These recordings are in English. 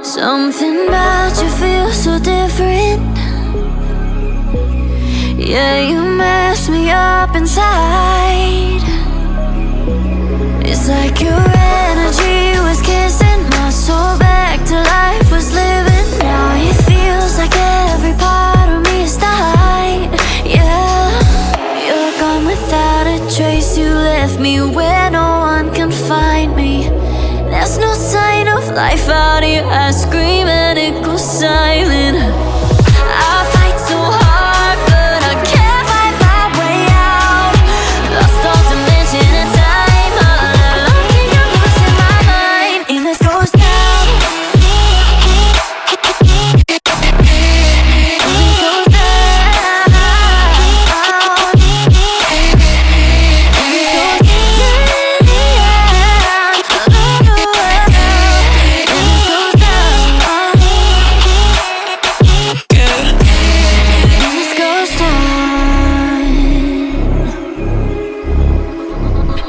Something about you feels so different. Yeah, you mess me up inside. It's like your energy was kissing my soul back to life, was living. Now it feels like every part of me is died. Yeah, you're gone without a trace. You left me where no one can find me. There's no sign of life out here. I scream and it goes silent. I fight so hard, but I can't find my way out. Lost all dimension and time. All alone, think I'm losing my mind. And this goes down.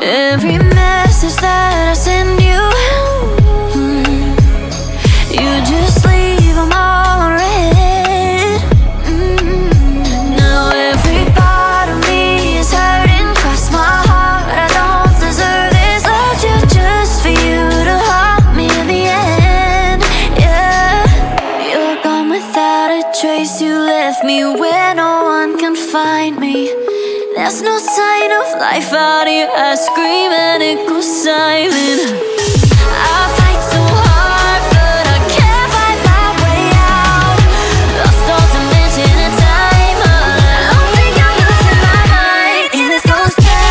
Every message that I send you, you just leave them all red. Now every part of me is hurting. Cross my heart, I don't deserve this. Loved you just for you to haunt me in the end. Yeah, you're gone without a trace. You left me where no one can find me. There's no sign of life out here. I scream and it goes silent. I fight so hard, but I can't find my way out. Lost all dimension and time. I don't think I'm losing my mind. And this goes down.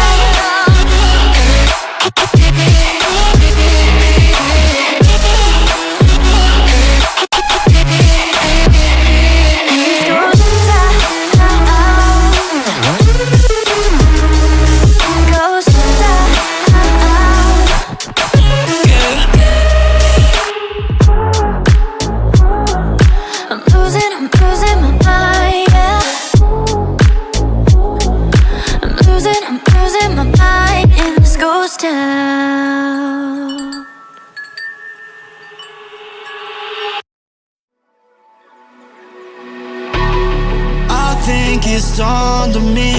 I think it's dawned on me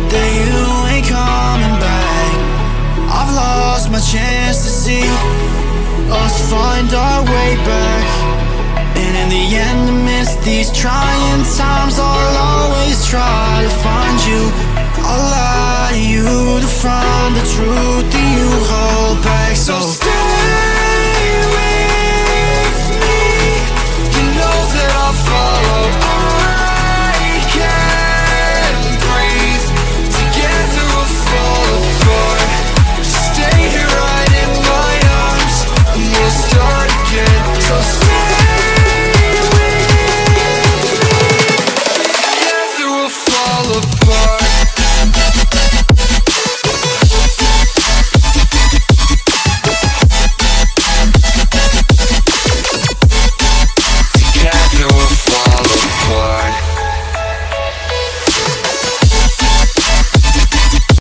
that you ain't coming back. I've lost my chance to see us find our way back. And in the end, amidst these trying times, I'll always try to find you. I'll lie to you to find the truth that you hold back. So stay.